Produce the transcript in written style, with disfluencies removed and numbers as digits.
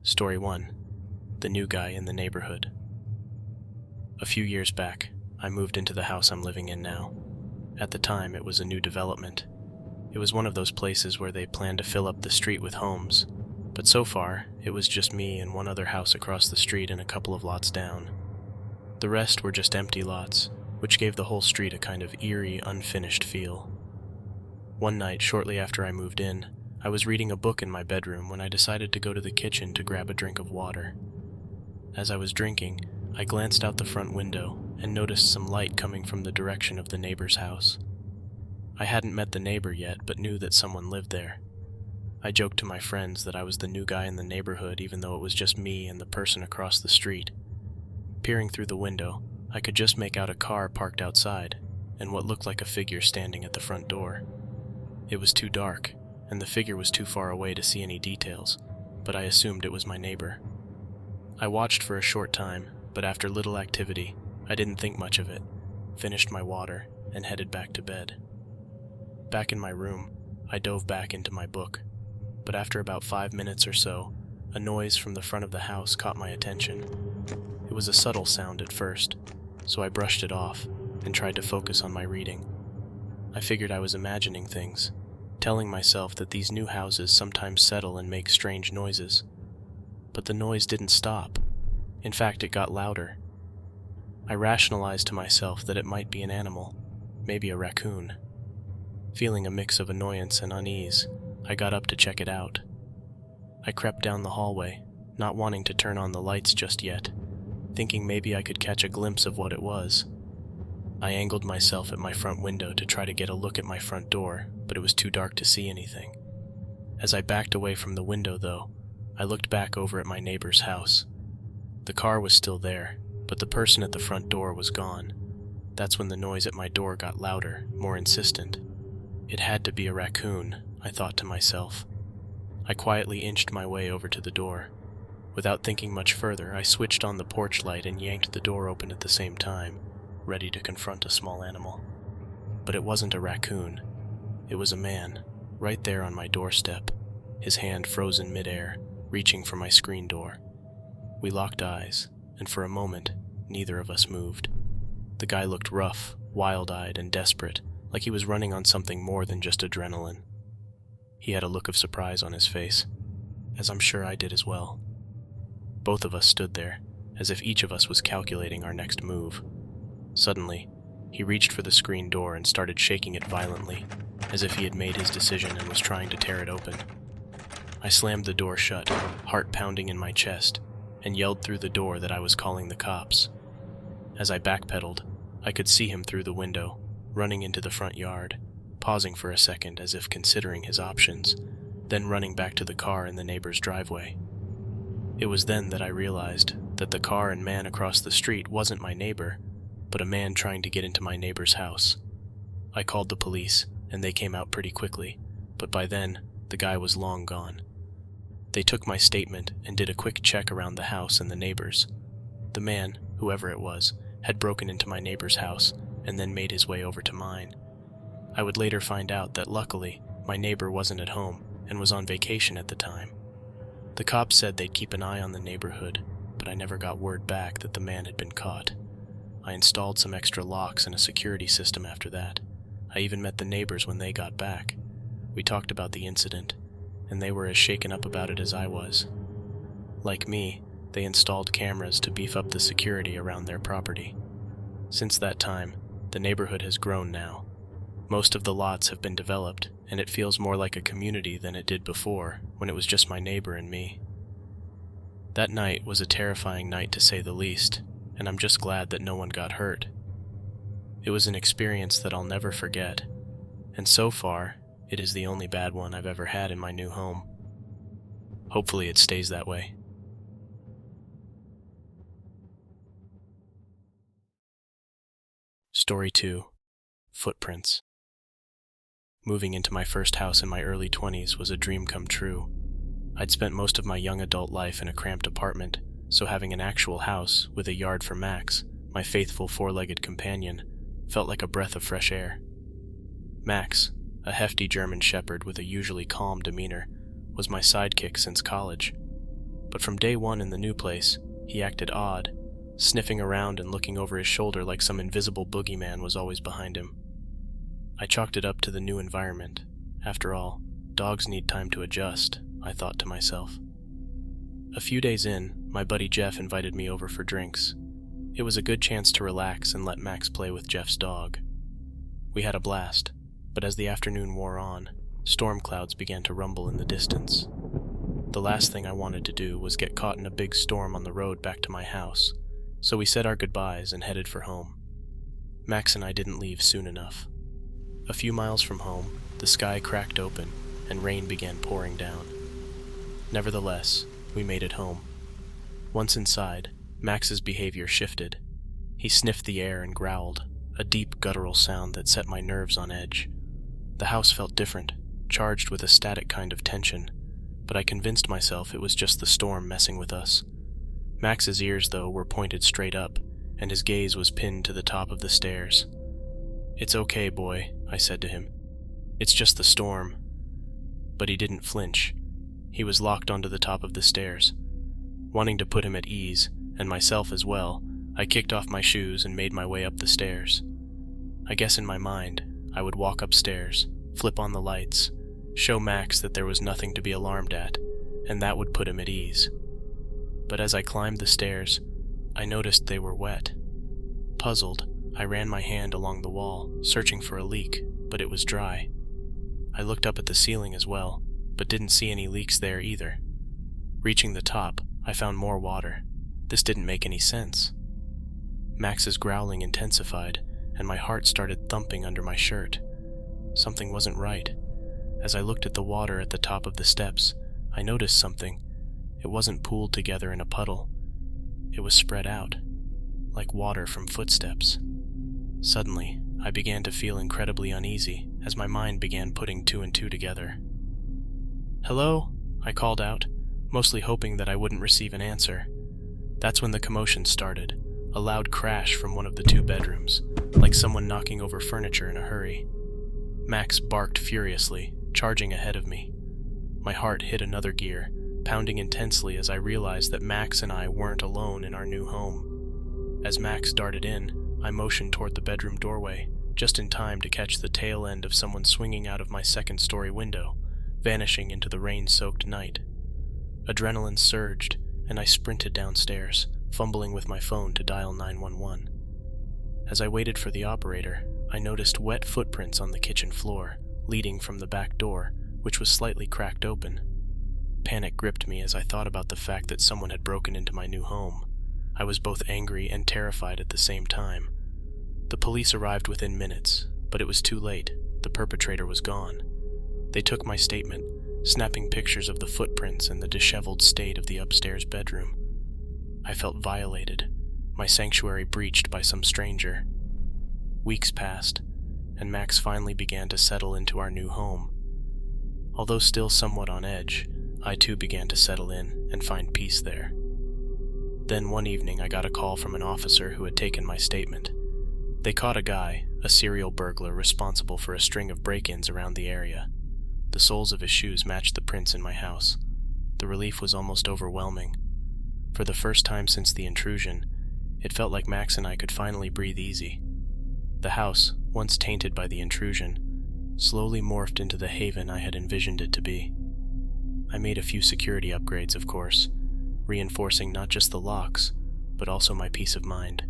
Story 1. The New Guy in the Neighborhood. A few years back, I moved into the house I'm living in now. At the time, it was a new development. It was one of those places where they planned to fill up the street with homes, but so far, it was just me and one other house across the street and a couple of lots down. The rest were just empty lots, which gave the whole street a kind of eerie, unfinished feel. One night, shortly after I moved in, I was reading a book in my bedroom when I decided to go to the kitchen to grab a drink of water. As I was drinking, I glanced out the front window and noticed some light coming from the direction of the neighbor's house. I hadn't met the neighbor yet, but knew that someone lived there. I joked to my friends that I was the new guy in the neighborhood, even though it was just me and the person across the street. Peering through the window, I could just make out a car parked outside, and what looked like a figure standing at the front door. It was too dark, and the figure was too far away to see any details, but I assumed it was my neighbor. I watched for a short time, but after little activity, I didn't think much of it, finished my water, and headed back to bed. Back in my room, I dove back into my book, but after about 5 minutes or so, a noise from the front of the house caught my attention. It was a subtle sound at first, so I brushed it off and tried to focus on my reading. I figured I was imagining things, telling myself that these new houses sometimes settle and make strange noises. But the noise didn't stop. In fact, it got louder. I rationalized to myself that it might be an animal, maybe a raccoon. Feeling a mix of annoyance and unease, I got up to check it out. I crept down the hallway, not wanting to turn on the lights just yet, thinking maybe I could catch a glimpse of what it was. I angled myself at my front window to try to get a look at my front door, but it was too dark to see anything. As I backed away from the window, though, I looked back over at my neighbor's house. The car was still there, but the person at the front door was gone. That's when the noise at my door got louder, more insistent. It had to be a raccoon, I thought to myself. I quietly inched my way over to the door. Without thinking much further, I switched on the porch light and yanked the door open at the same time, ready to confront a small animal. But it wasn't a raccoon. It was a man, right there on my doorstep, his hand frozen midair, reaching for my screen door. We locked eyes, and for a moment, neither of us moved. The guy looked rough, wild-eyed, and desperate, like he was running on something more than just adrenaline. He had a look of surprise on his face, as I'm sure I did as well. Both of us stood there, as if each of us was calculating our next move. Suddenly, he reached for the screen door and started shaking it violently, as if he had made his decision and was trying to tear it open. I slammed the door shut, heart pounding in my chest, and yelled through the door that I was calling the cops. As I backpedaled, I could see him through the window, running into the front yard, pausing for a second as if considering his options, then running back to the car in the neighbor's driveway. It was then that I realized that the car and man across the street wasn't my neighbor, but a man trying to get into my neighbor's house. I called the police, and they came out pretty quickly, but by then, the guy was long gone. They took my statement and did a quick check around the house and the neighbors. The man, whoever it was, had broken into my neighbor's house and then made his way over to mine. I would later find out that luckily, my neighbor wasn't at home and was on vacation at the time. The cops said they'd keep an eye on the neighborhood, but I never got word back that the man had been caught. I installed some extra locks and a security system after that. I even met the neighbors when they got back. We talked about the incident, and they were as shaken up about it as I was. Like me, they installed cameras to beef up the security around their property. Since that time, the neighborhood has grown now. Most of the lots have been developed, and it feels more like a community than it did before, when it was just my neighbor and me. That night was a terrifying night to say the least, and I'm just glad that no one got hurt. It was an experience that I'll never forget, and so far, it is the only bad one I've ever had in my new home. Hopefully it stays that way. Story 2. Footprints. Moving into my first house in my early 20s was a dream come true. I'd spent most of my young adult life in a cramped apartment, so having an actual house, with a yard for Max, my faithful four-legged companion, felt like a breath of fresh air. Max, a hefty German shepherd with a usually calm demeanor, was my sidekick since college. but from day one in the new place, he acted odd, sniffing around and looking over his shoulder like some invisible boogeyman was always behind him. I chalked it up to the new environment. After all, dogs need time to adjust, I thought to myself. A few days in, my buddy Jeff invited me over for drinks. It was a good chance to relax and let Max play with Jeff's dog. We had a blast, but as the afternoon wore on, storm clouds began to rumble in the distance. The last thing I wanted to do was get caught in a big storm on the road back to my house, so we said our goodbyes and headed for home. Max and I didn't leave soon enough. A few miles from home, the sky cracked open and rain began pouring down. Nevertheless, we made it home. Once inside, Max's behavior shifted. He sniffed the air and growled, a deep guttural sound that set my nerves on edge. The house felt different, charged with a static kind of tension, but I convinced myself it was just the storm messing with us. Max's ears, though, were pointed straight up, and his gaze was pinned to the top of the stairs. "It's okay, boy," I said to him. "It's just the storm." But he didn't flinch. He was locked onto the top of the stairs. Wanting to put him at ease, and myself as well, I kicked off my shoes and made my way up the stairs. I guess in my mind, I would walk upstairs, flip on the lights, show Max that there was nothing to be alarmed at, and that would put him at ease. But as I climbed the stairs, I noticed they were wet. Puzzled, I ran my hand along the wall, searching for a leak, but it was dry. I looked up at the ceiling as well, but didn't see any leaks there either. Reaching the top, I found more water. This didn't make any sense. Max's growling intensified, and my heart started thumping under my shirt. Something wasn't right. As I looked at the water at the top of the steps, I noticed something. It wasn't pooled together in a puddle. It was spread out, like water from footsteps. Suddenly, I began to feel incredibly uneasy as my mind began putting two and two together. "Hello?" I called out, mostly hoping that I wouldn't receive an answer. That's when the commotion started, a loud crash from one of the two bedrooms, like someone knocking over furniture in a hurry. Max barked furiously, charging ahead of me. My heart hit another gear, pounding intensely as I realized that Max and I weren't alone in our new home. As Max darted in, I motioned toward the bedroom doorway, just in time to catch the tail end of someone swinging out of my second-story window, vanishing into the rain-soaked night. Adrenaline surged, and I sprinted downstairs, fumbling with my phone to dial 911. As I waited for the operator, I noticed wet footprints on the kitchen floor, leading from the back door, which was slightly cracked open. Panic gripped me as I thought about the fact that someone had broken into my new home. I was both angry and terrified at the same time. The police arrived within minutes, but it was too late. The perpetrator was gone. They took my statement, snapping pictures of the footprints and the disheveled state of the upstairs bedroom. I felt violated, my sanctuary breached by some stranger. Weeks passed, and Max finally began to settle into our new home. Although still somewhat on edge, I too began to settle in and find peace there. Then one evening I got a call from an officer who had taken my statement. They caught a guy, a serial burglar responsible for a string of break-ins around the area. The soles of his shoes matched the prints in my house. The relief was almost overwhelming. For the first time since the intrusion, it felt like Max and I could finally breathe easy. The house, once tainted by the intrusion, slowly morphed into the haven I had envisioned it to be. I made a few security upgrades, of course, reinforcing not just the locks, but also my peace of mind.